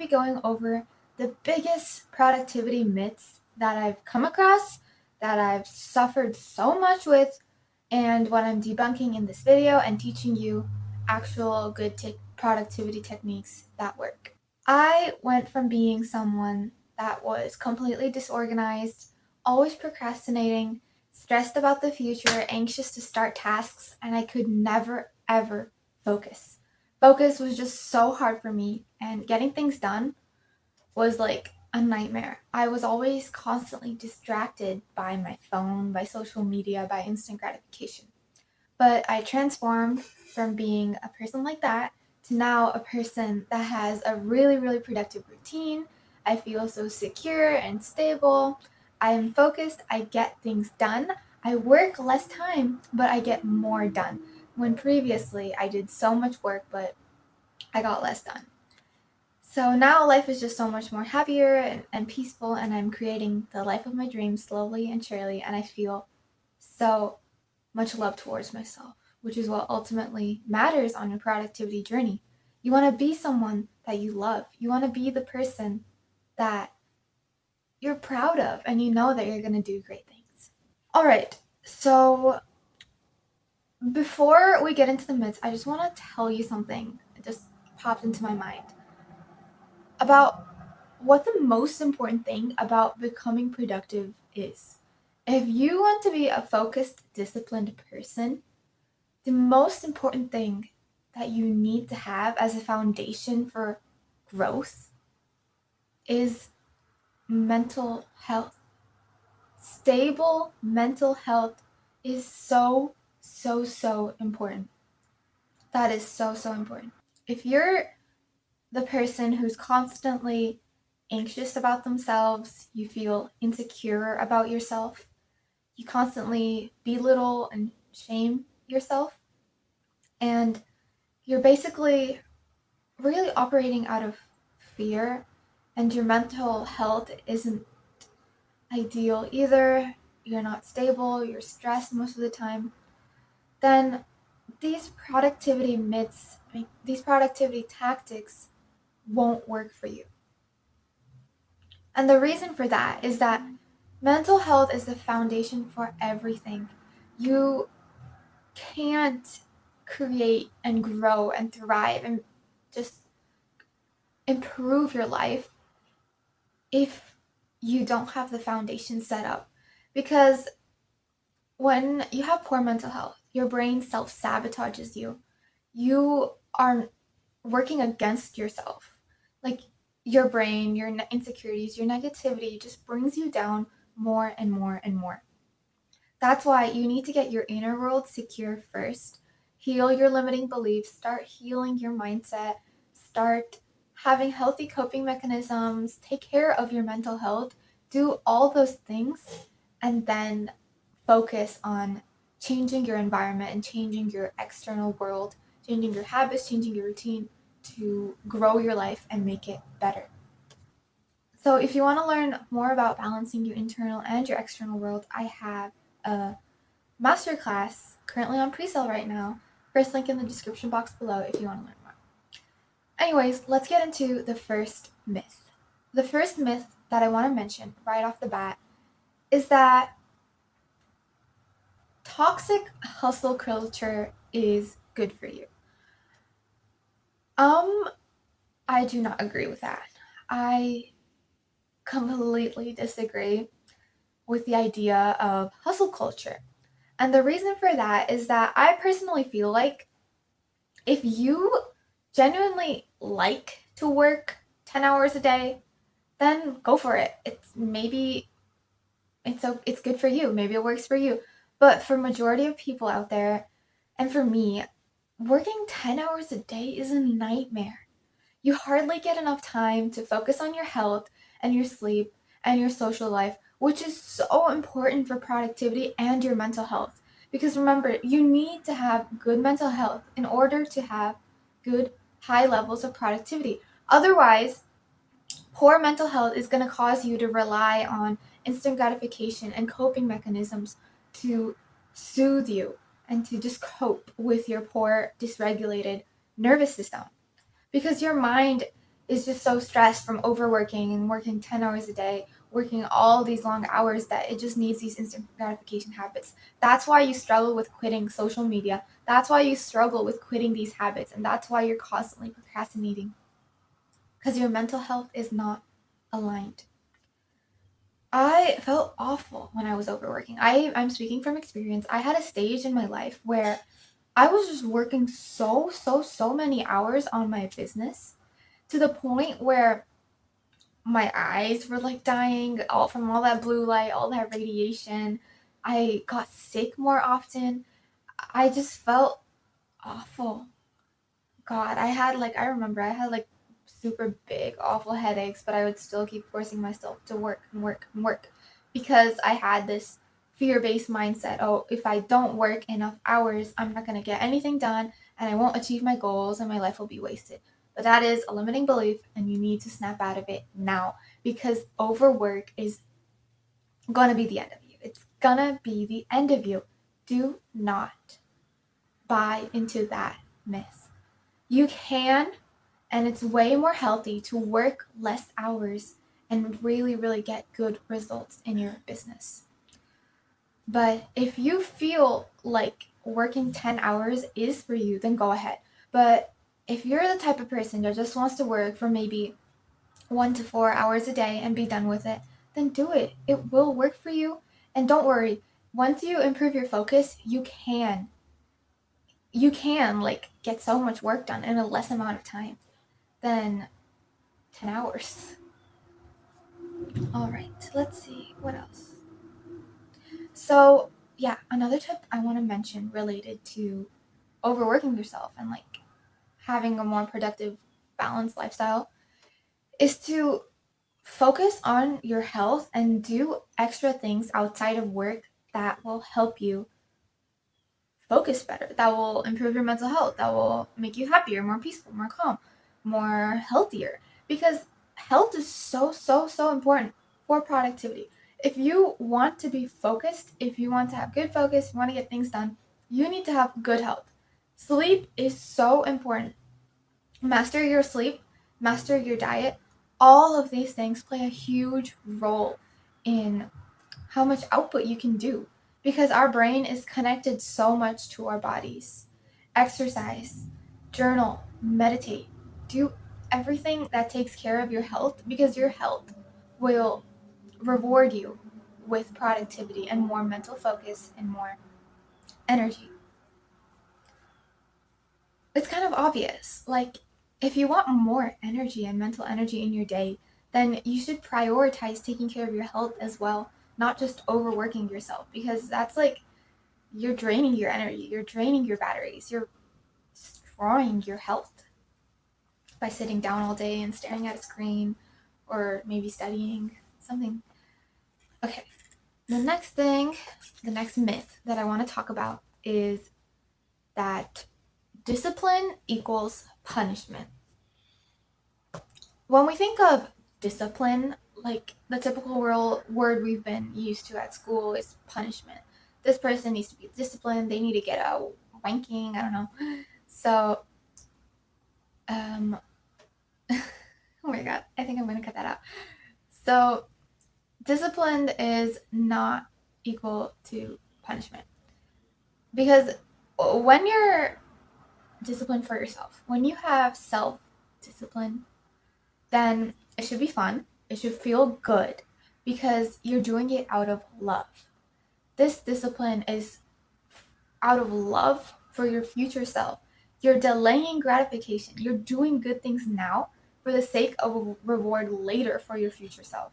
be going over the biggest productivity myths that I've come across, that I've suffered so much with, and what I'm debunking in this video and teaching you actual good productivity techniques that work. I went from being someone that was completely disorganized, always procrastinating, stressed about the future, anxious to start tasks, and I could never, ever focus. Focus was just so hard for me, and getting things done was like a nightmare. I was always constantly distracted by my phone, by social media, by instant gratification. But I transformed from being a person like that to now a person that has a really, really productive routine. I feel so secure and stable. I am focused. I get things done. I work less time, but I get more done. When previously I did so much work, but I got less done. So now life is just so much more happier and peaceful, and I'm creating the life of my dreams slowly and surely, and I feel so much love towards myself, which is what ultimately matters on your productivity journey. You want to be someone that you love. You want to be the person that you're proud of, and you know that you're going to do great things. All right, so before we get into the myths, I just want to tell you something that just popped into my mind about what the most important thing about becoming productive is. If you want to be a focused, disciplined person, the most important thing that you need to have as a foundation for growth is mental health. Stable mental health is so important. That is so important. If you're the person who's constantly anxious about themselves, you feel insecure about yourself, you constantly belittle and shame yourself, and you're basically really operating out of fear, and your mental health isn't ideal either, you're not stable, you're stressed most of the time, then these productivity myths, these productivity tactics won't work for you. And the reason for that is that mental health is the foundation for everything. You can't create and grow and thrive and just improve your life if you don't have the foundation set up. Because when you have poor mental health, your brain self-sabotages you. You are working against yourself. Like, your brain, your insecurities, your negativity just brings you down more and more and more. That's why you need to get your inner world secure first. Heal your limiting beliefs, start healing your mindset, start having healthy coping mechanisms, take care of your mental health, do all those things, and then focus on changing your environment and changing your external world, changing your habits, changing your routine to grow your life and make it better. So if you want to learn more about balancing your internal and your external world, I have a masterclass currently on pre-sale right now. First link in the description box below if you want to learn more. Anyways, let's get into the first myth. The first myth that I want to mention right off the bat is that toxic hustle culture is good for you. I do not agree with that. I completely disagree with the idea of hustle culture. And the reason for that is that I personally feel like if you genuinely like to work 10 hours a day, then go for it. It's good for you. Maybe it works for you. But for majority of people out there, and for me, working 10 hours a day is a nightmare. You hardly get enough time to focus on your health and your sleep and your social life, which is so important for productivity and your mental health. Because remember, you need to have good mental health in order to have good high levels of productivity. Otherwise, poor mental health is going to cause you to rely on instant gratification and coping mechanisms to soothe you and to just cope with your poor, dysregulated nervous system. Because your mind is just so stressed from overworking and working 10 hours a day, working all these long hours, that it just needs these instant gratification habits. That's why you struggle with quitting social media. That's why you struggle with quitting these habits. And that's why you're constantly procrastinating, because your mental health is not aligned. I felt awful when I was overworking. I'm speaking from experience. I had a stage in my life where I was just working so many hours on my business, to the point where my eyes were like dying all from all that blue light, all that radiation. I got sick more often. I just felt awful. God, I remember I had like super big, awful headaches, but I would still keep forcing myself to work and work and work, because I had this fear based mindset. Oh, if I don't work enough hours, I'm not going to get anything done and I won't achieve my goals and my life will be wasted. But that is a limiting belief, and you need to snap out of it now, because overwork is going to be the end of you. It's going to be the end of you. Do not buy into that myth. You can, and it's way more healthy to work less hours and really get good results in your business. But if you feel like working 10 hours is for you, then go ahead. But if you're the type of person that just wants to work for maybe 1 to 4 hours a day and be done with it, then do it. It will work for you. And don't worry, once you improve your focus, you can like get so much work done in a less amount of time than 10 hours. All right, let's see what else. So, yeah, another tip I want to mention related to overworking yourself and like having a more productive, balanced lifestyle is to focus on your health and do extra things outside of work that will help you focus better, that will improve your mental health, that will make you happier, more peaceful, more calm, more healthier. Because health is so important for productivity. If you want to be focused, if you want to have good focus, if you want to get things done, you need to have good health. Sleep is so important. Master your sleep, master your diet. All of these things play a huge role in how much output you can do, because our brain is connected so much to our bodies. Exercise, journal, meditate, do everything that takes care of your health, because your health will reward you with productivity and more mental focus and more energy. It's kind of obvious. Like, if you want more energy and mental energy in your day, then you should prioritize taking care of your health as well, not just overworking yourself, because that's like you're draining your energy, you're draining your batteries, you're destroying your health by sitting down all day and staring at a screen or maybe studying something. Okay, the next myth that I want to talk about is that discipline equals punishment. When we think of discipline, like the typical word we've been used to at school is punishment. This person needs to be disciplined, they need to get a wanking, I don't know. So, oh my god, I think I'm gonna cut that out. So, disciplined is not equal to punishment. Because when you're disciplined for yourself, when you have self discipline, then it should be fun. It should feel good, because you're doing it out of love. This discipline is out of love for your future self. You're delaying gratification. You're doing good things now for the sake of a reward later for your future self.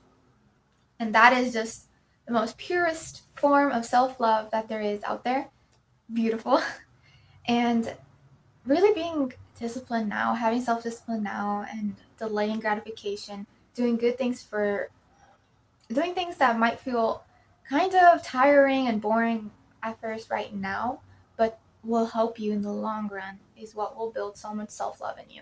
And that is just the most purest form of self love that there is out there. Beautiful. And really being disciplined now, having self discipline now, and delaying gratification, doing good things doing things that might feel kind of tiring and boring at first right now, but will help you in the long run, is what will build so much self love in you.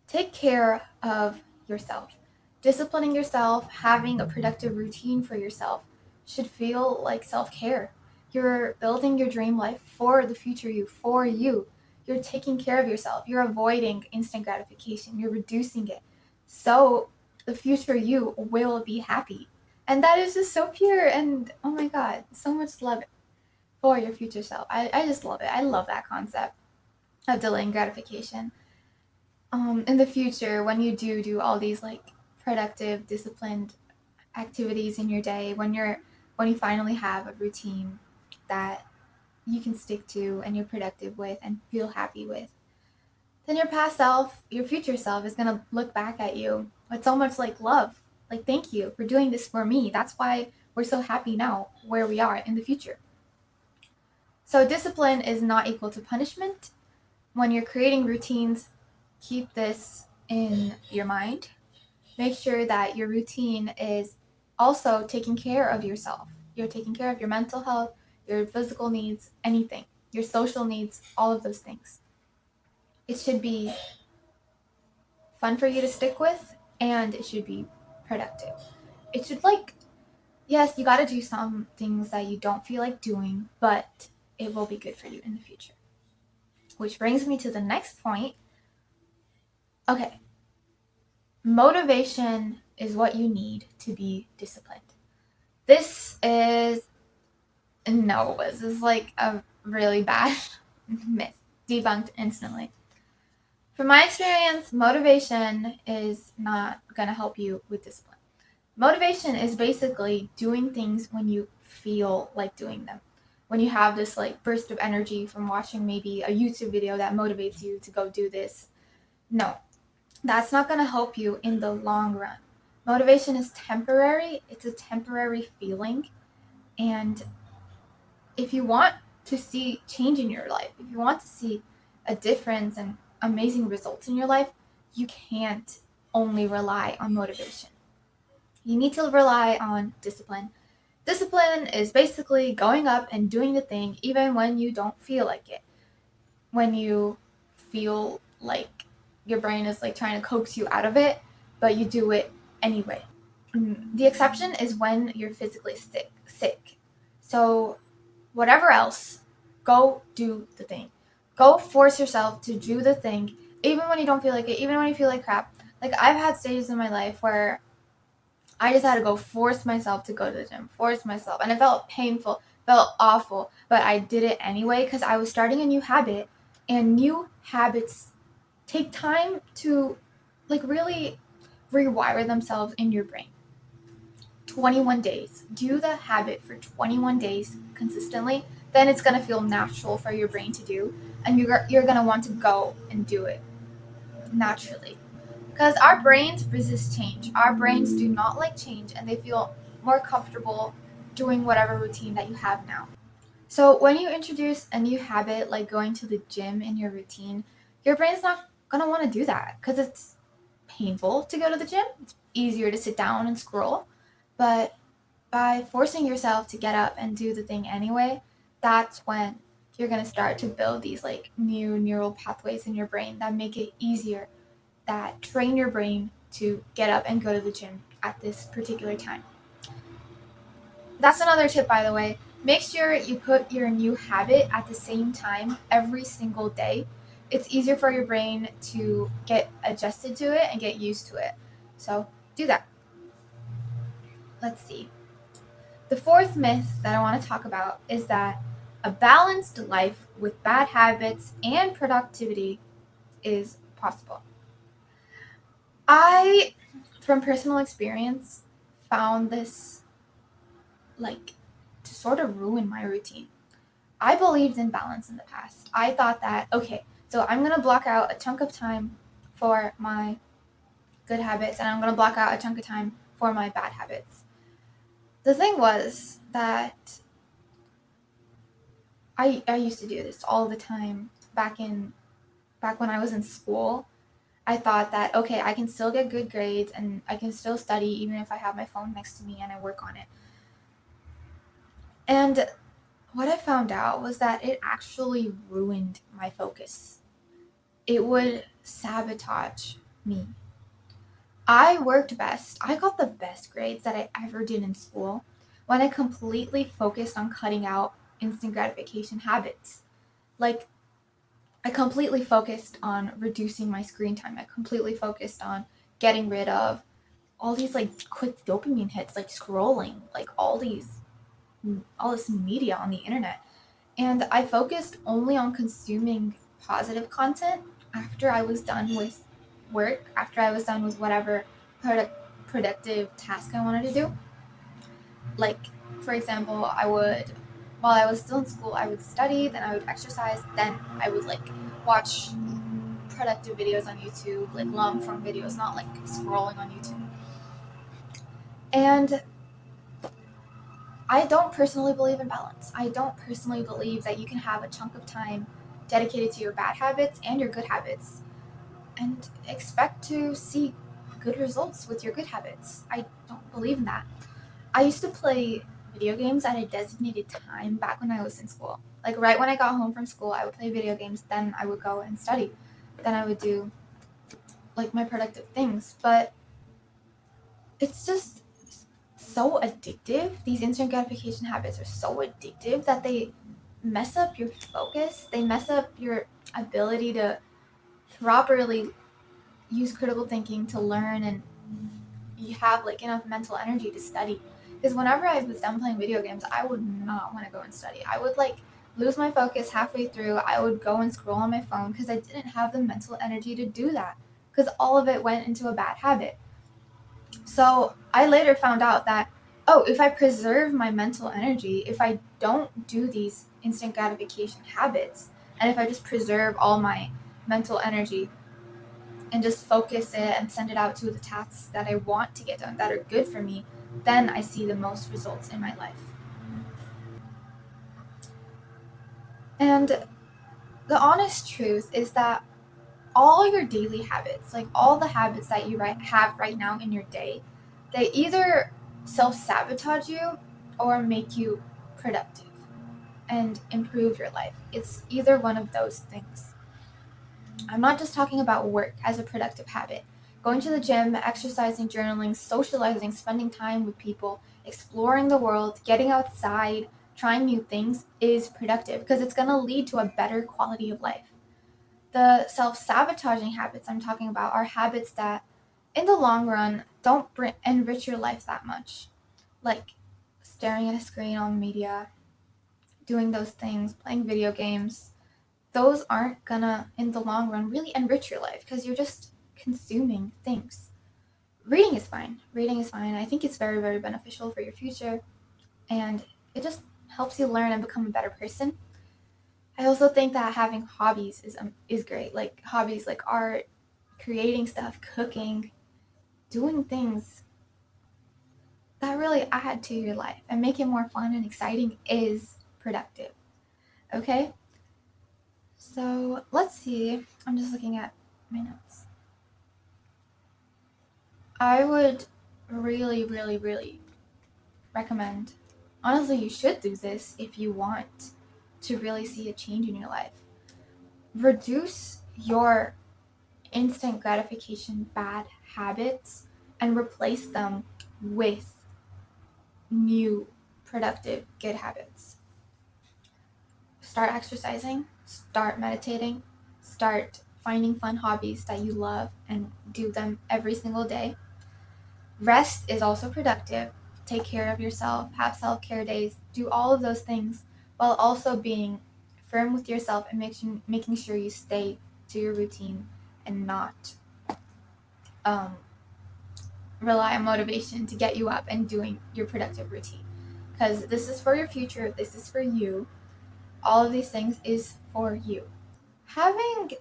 Take care of yourself. Disciplining yourself, having a productive routine for yourself should feel like self care. You're building your dream life for the future you, for you. you're taking care of yourself. You're avoiding instant gratification. You're reducing it. So the future you will be happy. And that is just so pure. And oh my God, so much love for your future self. I just love it. I love that concept of delaying gratification. In the future, when you do all these like productive, disciplined activities in your day, when you finally have a routine that you can stick to and you're productive with and feel happy with, then your past self, your future self is gonna look back at you with so much like love. Like, thank you for doing this for me. That's why we're so happy now where we are in the future. So discipline is not equal to punishment. When you're creating routines, keep this in your mind. Make sure that your routine is also taking care of yourself. You're taking care of your mental health, your physical needs, anything, your social needs, all of those things. It should be fun for you to stick with, and it should be productive. It should, like, yes, you got to do some things that you don't feel like doing, but it will be good for you in the future. Which brings me to the next point. Okay, motivation is what you need to be disciplined. This is like a really bad myth. Debunked instantly. From my experience, motivation is not going to help you with discipline. Motivation is basically doing things when you feel like doing them. When you have this like burst of energy from watching maybe a YouTube video that motivates you to go do this. No, that's not going to help you in the long run. Motivation is temporary. It's a temporary feeling. And if you want to see change in your life, if you want to see a difference and amazing results in your life, you can't only rely on motivation. You need to rely on discipline. Discipline is basically going up and doing the thing even when you don't feel like it. When you feel like your brain is like trying to coax you out of it, but you do it anyway. The exception is when you're physically sick. So whatever else, go do the thing. Go force yourself to do the thing, even when you don't feel like it, even when you feel like crap. Like, I've had stages in my life where I just had to go force myself to go to the gym, force myself. And it felt painful, felt awful, but I did it anyway because I was starting a new habit, and new habits take time to like really rewire themselves in your brain. 21 days. Do the habit for 21 days consistently, then it's going to feel natural for your brain to do, and you're going to want to go and do it naturally. Because our brains resist change. Our brains do not like change, and they feel more comfortable doing whatever routine that you have now. So when you introduce a new habit like going to the gym in your routine, your brain's not going to want to do that because it's painful to go to the gym. It's easier to sit down and scroll. But by forcing yourself to get up and do the thing anyway, that's when you're going to start to build these like new neural pathways in your brain that make it easier, that train your brain to get up and go to the gym at this particular time. That's another tip, by the way. Make sure you put your new habit at the same time every single day. It's easier for your brain to get adjusted to it and get used to it. So do that. Let's see. The fourth myth that I want to talk about is that a balanced life with bad habits and productivity is possible. I, from personal experience, found this like to sort of ruin my routine. I believed in balance in the past. I thought that, okay, so I'm going to block out a chunk of time for my good habits, and I'm going to block out a chunk of time for my bad habits. The thing was that I used to do this all the time back when I was in school. I thought that, okay, I can still get good grades and I can still study even if I have my phone next to me and I work on it. And what I found out was that it actually ruined my focus. It would sabotage me. I worked best. I got the best grades that I ever did in school when I completely focused on cutting out instant gratification habits. Like, I completely focused on reducing my screen time. I completely focused on getting rid of all these like quick dopamine hits, like scrolling, like all this media on the internet. And I focused only on consuming positive content after I was done with work, after I was done with whatever productive task I wanted to do. Like, for example, while I was still in school, I would study, then I would exercise, then I would like watch productive videos on YouTube, like long form videos, not like scrolling on YouTube. And I don't personally believe in balance. I don't personally believe that you can have a chunk of time dedicated to your bad habits and your good habits and expect to see good results with your good habits. I don't believe in that. I used to play video games at a designated time back when I was in school. Like right when I got home from school, I would play video games, then I would go and study. Then I would do like my productive things. But it's just so addictive. These instant gratification habits are so addictive that they mess up your focus. They mess up your ability to properly use critical thinking to learn, and you have like enough mental energy to study. Because whenever I was done playing video games, I would not want to go and study. I would like lose my focus halfway through. I would go and scroll on my phone because I didn't have the mental energy to do that. Because all of it went into a bad habit. So I later found out that, oh, if I preserve my mental energy, if I don't do these instant gratification habits, and if I just preserve all my mental energy and just focus it and send it out to the tasks that I want to get done that are good for me, then I see the most results in my life. And the honest truth is that all your daily habits, like all the habits that you have right now in your day, they either self sabotage you or make you productive and improve your life. It's either one of those things. I'm not just talking about work as a productive habit. Going to the gym, exercising, journaling, socializing, spending time with people, exploring the world, getting outside, trying new things is productive because it's going to lead to a better quality of life. The self sabotaging habits I'm talking about are habits that, in the long run, don't enrich your life that much. Like staring at a screen on media, doing those things, playing video games. Those aren't gonna, in the long run, really enrich your life because you're just consuming things. Reading is fine. Reading is fine. I think it's very, very beneficial for your future, and it just helps you learn and become a better person. I also think that having hobbies is great. Like hobbies like art, creating stuff, cooking, doing things that really add to your life and make it more fun and exciting is productive. Okay? So let's see. I'm just looking at my notes. I would really, really, really recommend. Honestly, you should do this if you want to really see a change in your life. Reduce your instant gratification bad habits and replace them with new productive good habits. Start exercising, start meditating, start finding fun hobbies that you love and do them every single day. Rest is also productive. Take care of yourself, have self care days, do all of those things while also being firm with yourself and making sure you stay to your routine and not um, rely on motivation to get you up and doing your productive routine. Because this is for your future, this is for you. All of these things is for you. Having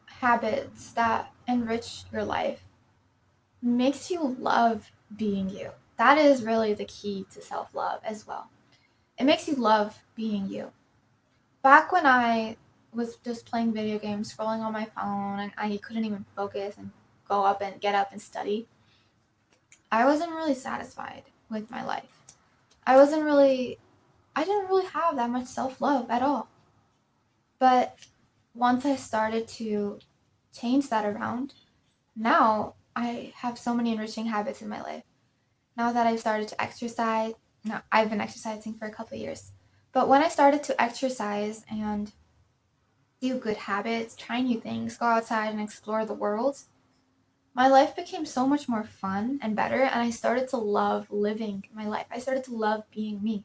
habits that enrich your life makes you love being you. That is really the key to self love as well. It makes you love being you. Back when I was just playing video games, scrolling on my phone, and I couldn't even focus and get up and study, I wasn't really satisfied with my life. I didn't really have that much self love at all. But once I started to change that around, now I have so many enriching habits in my life. Now that I've started to exercise, now I've been exercising for a couple of years. But when I started to exercise and do good habits, try new things, go outside and explore the world, my life became so much more fun and better, and I started to love living my life. I started to love being me.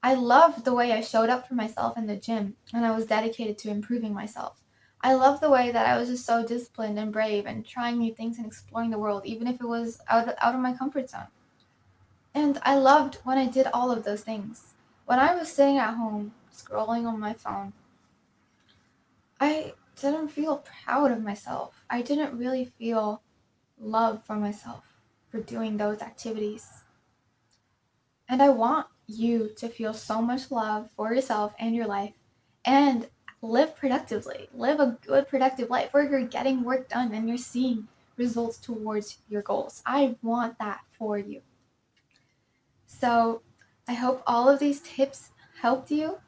I loved the way I showed up for myself in the gym, and I was dedicated to improving myself. I loved the way that I was just so disciplined and brave and trying new things and exploring the world, even if it was out of my comfort zone. And I loved when I did all of those things. When I was sitting at home scrolling on my phone, I didn't feel proud of myself. I didn't really feel love for myself for doing those activities. And I want you to feel so much love for yourself and your life and live productively. Live a good, productive life where you're getting work done and you're seeing results towards your goals. I want that for you. So I hope all of these tips helped you.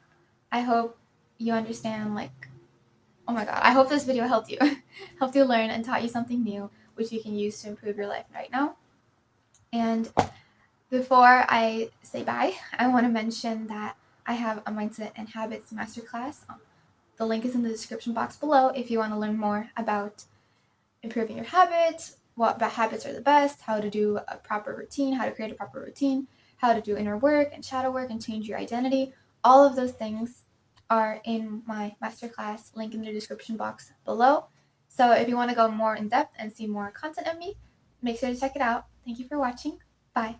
I hope you understand, like, oh my god, I hope this video helped you. Helped you learn and taught you something new, which you can use to improve your life right now. And before I say bye, I want to mention that I have a Mindset and Habits Masterclass. The link is in the description box below if you want to learn more about improving your habits, what habits are the best, how to do a proper routine, how to create a proper routine, how to do inner work and shadow work and change your identity. All of those things are in my masterclass, link in the description box below. So if you want to go more in depth and see more content of me, make sure to check it out. Thank you for watching. Bye.